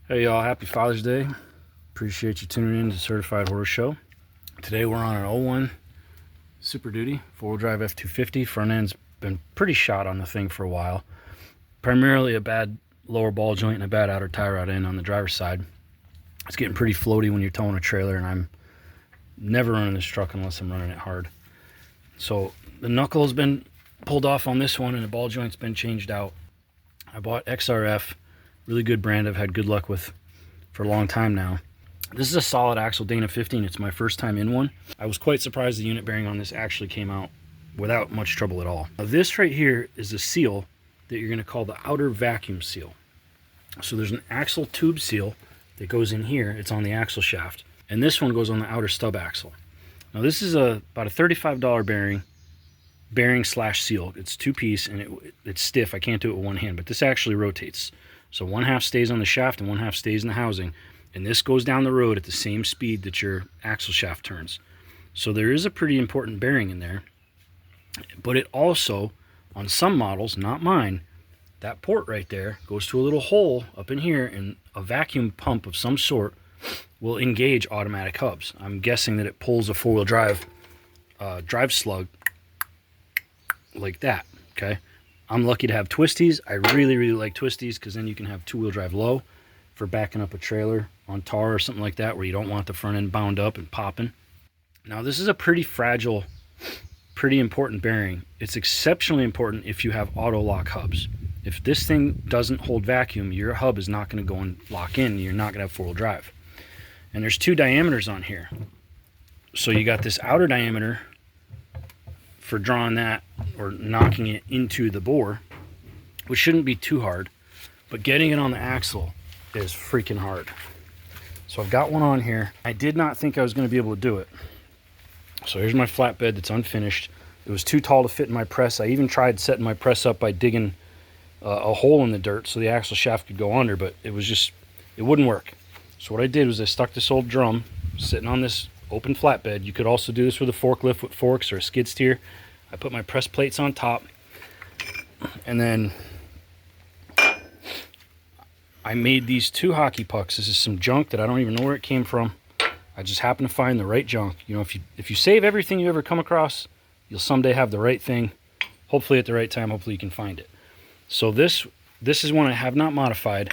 Hey y'all, happy Father's Day. Appreciate you tuning in to Certified Horse Show. Today we're on an 01 Super Duty 4-wheel drive F250. Front end's been pretty shot on the thing for a while. Primarily a bad lower ball joint and a bad outer tie rod end on the driver's side. It's getting pretty floaty when you're towing a trailer, and I'm never running this truck unless I'm running it hard. So the knuckle has been pulled off on this one and the ball joint's been changed out. I bought XRF. Really good brand I've had good luck with for a long time now. This is a solid axle Dana 15. It's my first time in one. I was quite surprised the unit bearing on this actually came out without much trouble at all. Now this right here is a seal that you're going to call the outer vacuum seal. So there's an axle tube seal that goes in here. It's on the axle shaft. And this one goes on the outer stub axle. Now this is about a $35 bearing slash seal. It's two-piece and it's stiff. I can't do it with one hand, but this actually rotates. So one half stays on the shaft and one half stays in the housing. And this goes down the road at the same speed that your axle shaft turns. So there is a pretty important bearing in there. But it also, on some models, not mine, that port right there goes to a little hole up in here, and a vacuum pump of some sort will engage automatic hubs. I'm guessing that it pulls a four-wheel drive slug like that, okay? I'm lucky to have twisties. I really, really like twisties because then you can have two-wheel drive low for backing up a trailer on tar or something like that where you don't want the front end bound up and popping. Now, this is a pretty fragile, pretty important bearing. It's exceptionally important if you have auto lock hubs. If this thing doesn't hold vacuum, your hub is not going to go and lock in. You're not going to have four-wheel drive. And there's two diameters on here. So you got this outer diameter for drawing that or knocking it into the bore, which shouldn't be too hard, but getting it on the axle is freaking hard. So I've got one on here. I did not think I was going to be able to do it. So here's my flatbed that's unfinished. It was too tall to fit in my press. I even tried setting my press up by digging a hole in the dirt so the axle shaft could go under, but it wouldn't work. So what I did was I stuck this old drum sitting on this open flatbed. You could also do this with a forklift with forks or a skid steer. I put my press plates on top, and then I made these two hockey pucks. This is some junk that I don't even know where it came from. I just happened to find the right junk. You know, if you save everything you ever come across, you'll someday have the right thing. Hopefully at the right time, hopefully you can find it. So this is one I have not modified,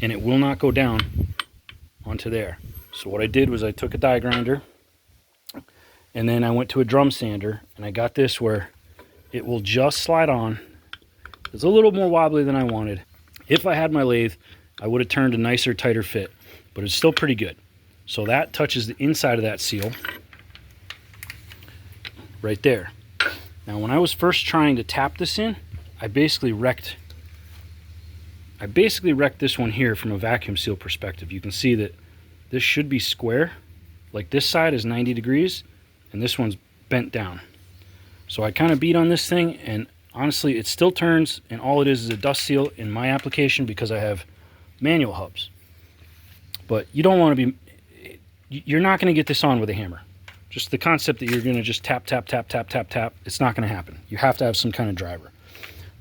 and it will not go down onto there. So what I did was I took a die grinder, and then I went to a drum sander, and I got this where it will just slide on. It's a little more wobbly than I wanted. If I had my lathe, I would have turned a nicer, tighter fit, but it's still pretty good. So that touches the inside of that seal right there. Now, when I was first trying to tap this in, I basically wrecked this one here from a vacuum seal perspective. You can see that this should be square. Like this side is 90 degrees and this one's bent down. So I kind of beat on this thing, and honestly it still turns, and all it is a dust seal in my application because I have manual hubs. But you don't want to be, you're not going to get this on with a hammer. Just the concept that you're going to just tap, tap, tap, tap, tap, tap, it's not going to happen. You have to have some kind of driver.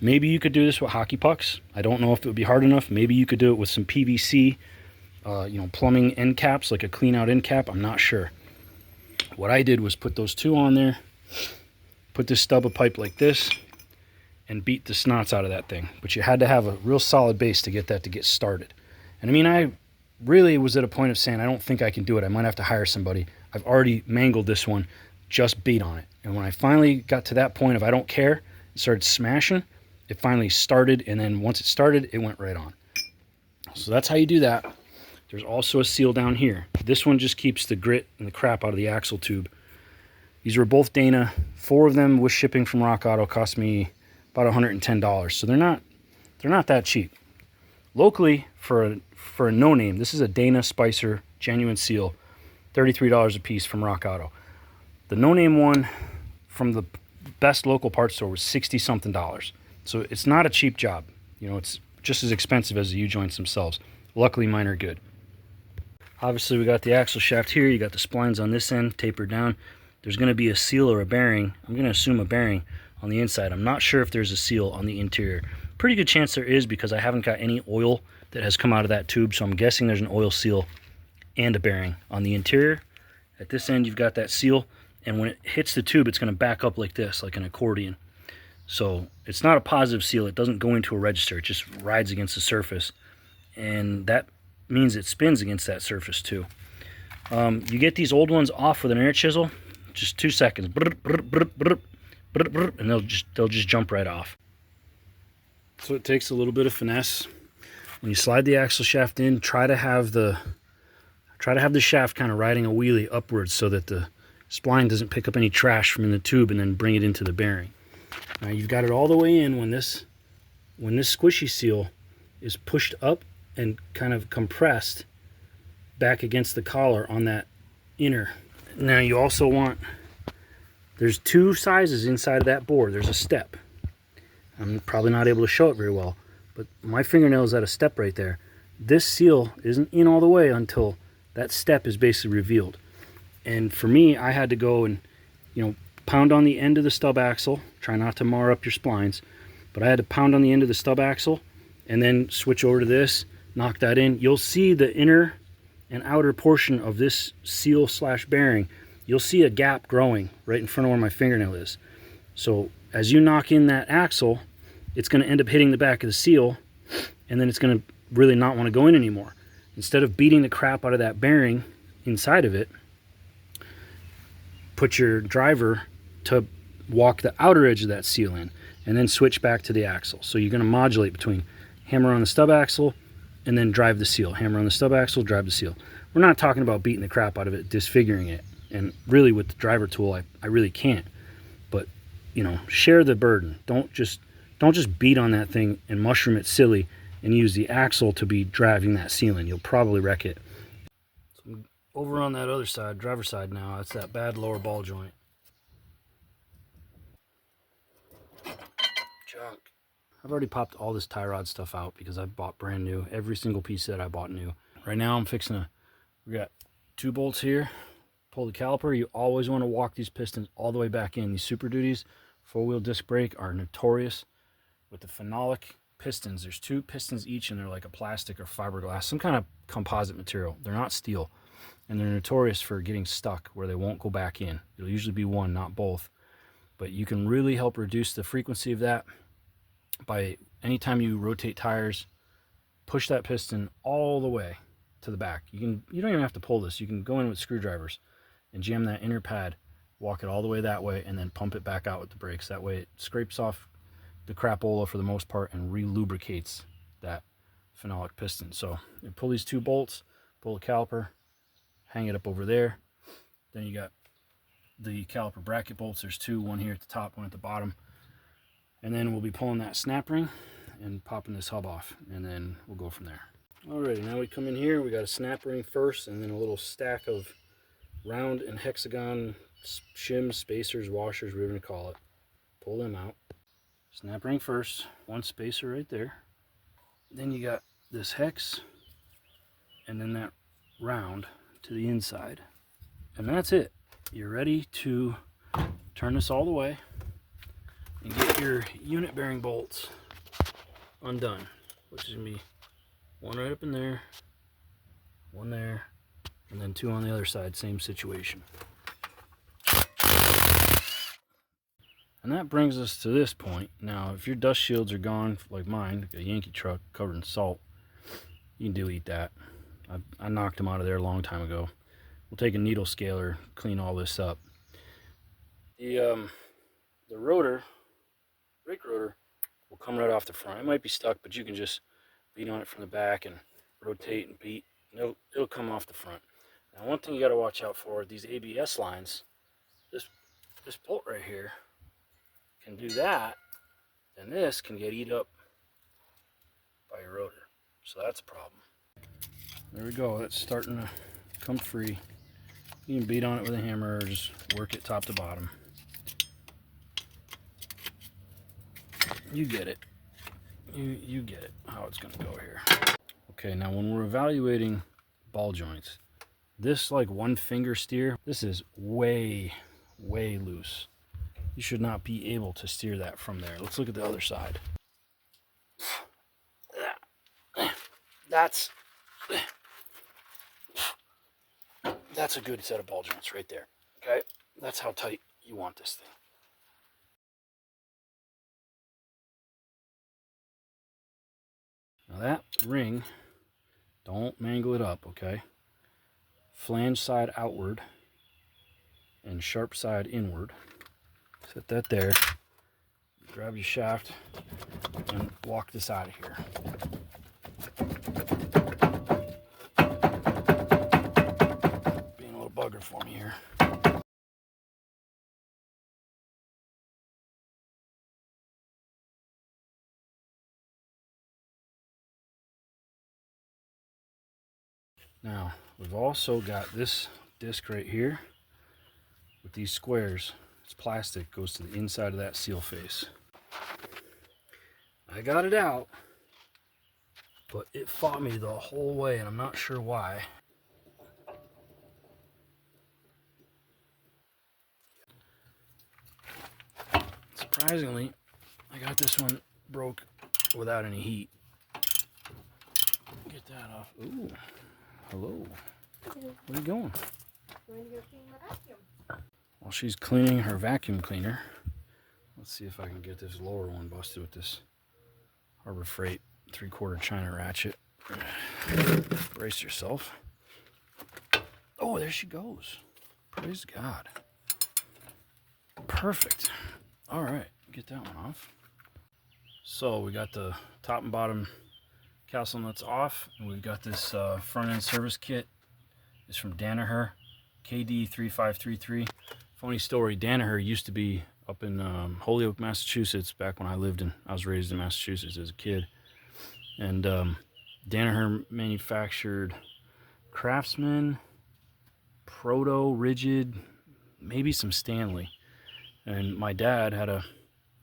Maybe you could do this with hockey pucks. I don't know if it would be hard enough. Maybe you could do it with some PVC, plumbing end caps, like a clean out end cap. I'm not sure. What I did was put those two on there, put this stub of pipe like this, and beat the snots out of that thing. But you had to have a real solid base to get that to get started. And I mean, I really was at a point of saying, I don't think I can do it. I might have to hire somebody. I've already mangled this one, just beat on it. And when I finally got to that point of I don't care, and started smashing, it finally started, and then once it started, it went right on. So that's how you do that. There's also a seal down here. This one just keeps the grit and the crap out of the axle tube. These were both Dana. 4 of them with shipping from Rock Auto cost me about $110. So they're not that cheap. Locally, for a no-name, this is a Dana Spicer genuine seal, $33 a piece from Rock Auto. The no-name one from the best local parts store was $60-something. So it's not a cheap job. You know, it's just as expensive as the U-joints themselves. Luckily, mine are good. Obviously, we got the axle shaft here. You got the splines on this end tapered down. There's going to be a seal or a bearing. I'm going to assume a bearing on the inside. I'm not sure if there's a seal on the interior. Pretty good chance there is because I haven't got any oil that has come out of that tube, so I'm guessing there's an oil seal and a bearing. On the interior, at this end, you've got that seal, and when it hits the tube, it's going to back up like this, like an accordion. So it's not a positive seal. It doesn't go into a register. It just rides against the surface, and that means it spins against that surface too. You get these old ones off with an air chisel, just 2 seconds, and they'll just jump right off. So it takes a little bit of finesse. When you slide the axle shaft in, try to have the shaft kind of riding a wheelie upwards so that the spline doesn't pick up any trash from in the tube and then bring it into the bearing. Now you've got it all the way in when this squishy seal is pushed up and kind of compressed back against the collar on that inner. Now you also want, there's 2 sizes inside of that bore. There's a step. I'm probably not able to show it very well, but my fingernail is at a step right there. This seal isn't in all the way until that step is basically revealed. And for me, I had to go and, pound on the end of the stub axle. Try not to mar up your splines, but I had to pound on the end of the stub axle and then switch over to this, knock that in. You'll see the inner and outer portion of this seal slash bearing. You'll see a gap growing right in front of where my fingernail is. So as you knock in that axle, it's going to end up hitting the back of the seal, and then it's going to really not want to go in anymore. Instead of beating the crap out of that bearing inside of it, put your driver to walk the outer edge of that seal in, and then switch back to the axle. So you're going to modulate between hammer on the stub axle and then drive the seal. Hammer on the stub axle, drive the seal. We're not talking about beating the crap out of it, disfiguring it. And really with the driver tool, I really can't. But, share the burden. Don't just beat on that thing and mushroom it silly and use the axle to be driving that seal in. You'll probably wreck it. So over on that other side, driver side now, that's that bad lower ball joint. Junk. I've already popped all this tie rod stuff out because I bought brand new. Every single piece that I bought new. Right now I'm fixing we got 2 bolts here. Pull the caliper. You always want to walk these pistons all the way back in. These Super Duties 4-wheel disc brake are notorious with the phenolic pistons. There's 2 pistons each, and they're like a plastic or fiberglass, some kind of composite material. They're not steel, and they're notorious for getting stuck where they won't go back in. It'll usually be one, not both. But you can really help reduce the frequency of that by anytime you rotate tires, push that piston all the way to the back. You don't even have to pull this. You can go in with screwdrivers and jam that inner pad, walk it all the way that way, and then pump it back out with the brakes. That way it scrapes off the crapola for the most part and re-lubricates that phenolic piston. So you pull these 2 bolts, pull the caliper, hang it up over there. Then you got the caliper bracket bolts. There's 2, one here at the top, one at the bottom. And then we'll be pulling that snap ring and popping this hub off, and then we'll go from there. Alrighty, now we come in here, we got a snap ring first, and then a little stack of round and hexagon shims, spacers, washers, whatever you call it. Pull them out. Snap ring first, 1 spacer right there. Then you got this hex, and then that round to the inside. And that's it. You're ready to turn this all the way and get your unit bearing bolts undone, which is going to be 1 right up in there, 1 there, and then 2 on the other side, same situation. And that brings us to this point. Now, if your dust shields are gone, like mine, like a Yankee truck covered in salt, you can delete that. I knocked them out of there a long time ago. We'll take a needle scaler, clean all this up. The rotor, brake rotor, will come right off the front. It might be stuck, but you can just beat on it from the back and rotate and beat. It'll come off the front. Now, one thing you got to watch out for, these ABS lines, this bolt right here can do that, and this can get eat up by your rotor. So that's a problem. There we go. It's starting to come free. You can beat on it with a hammer or just work it top to bottom. You get it. You get it, how it's going to go here. Okay, now when we're evaluating ball joints, this like 1 finger steer, this is way loose. You should not be able to steer that from there. Let's look at the other side. That's a good set of ball joints right there. Okay, that's how tight you want this thing. Now that ring, don't mangle it up, okay? Flange side outward and sharp side inward. Set that there. Grab your shaft and walk this out of here. Being a little bugger for me here. Now, we've also got this disc right here with these squares. It's plastic, goes to the inside of that seal face. I got it out, but it fought me the whole way, and I'm not sure why. Surprisingly, I got this one broke without any heat. Get that off. Ooh, hello. Where are you going? Going to go clean my vacuum. While she's cleaning her vacuum cleaner, let's see if I can get this lower one busted with this Harbor Freight 3/4 China ratchet. Brace yourself. Oh, there she goes. Praise God. Perfect. All right, get that one off. So we got the top and bottom castle nuts off, and we've got this front end service kit. It's from Danaher, KD3533. Funny story, Danaher used to be up in Holyoke, Massachusetts, back when I was raised in Massachusetts as a kid. And Danaher manufactured Craftsman, Proto, Rigid, maybe some Stanley. And my dad had a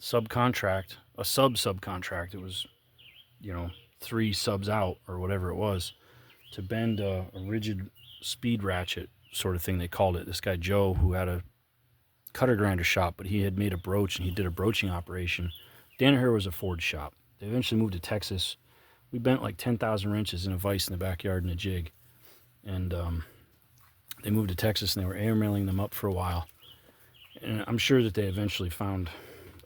subcontract, a subcontract. It was, 3 subs out or whatever it was, to bend a rigid speed ratchet sort of thing they called it. This guy Joe, who had a cutter grinder shop, but he had made a broach and he did a broaching operation. Danaher was a Ford shop. They eventually moved to Texas. We bent like 10,000 wrenches in a vise in the backyard in a jig. And they moved to Texas and they were airmailing them up for a while. And I'm sure that they eventually found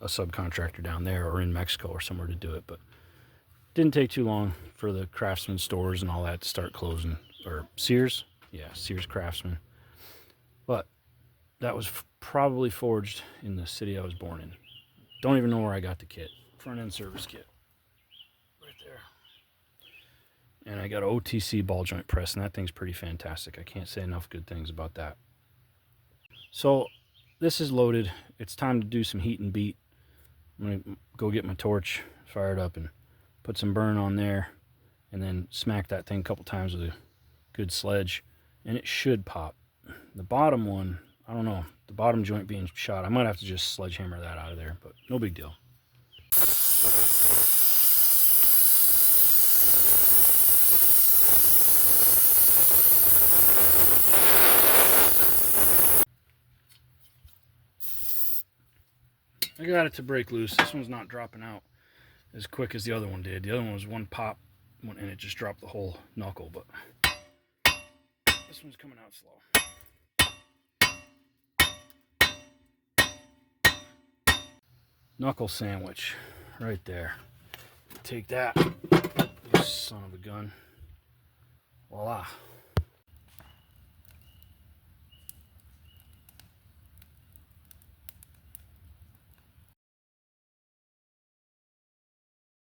a subcontractor down there or in Mexico or somewhere to do it, but it didn't take too long for the Craftsman stores and all that to start closing. Or Sears? Yeah, Sears Craftsman. But that was probably forged in the city I was born in. Don't even know where I got the kit. Front end service kit. Right there. And I got an OTC ball joint press, and that thing's pretty fantastic. I can't say enough good things about that. So this is loaded. It's time to do some heat and beat. I'm going to go get my torch fired up and put some burn on there, and then smack that thing a couple times with a good sledge, and it should pop. The bottom one, I don't know, the bottom joint being shot, I might have to just sledgehammer that out of there, but no big deal. I got it to break loose. This one's not dropping out as quick as the other one did. The other one was one pop and it just dropped the whole knuckle, but this one's coming out slow. Knuckle sandwich right there. Take that, you son of a gun. Voila.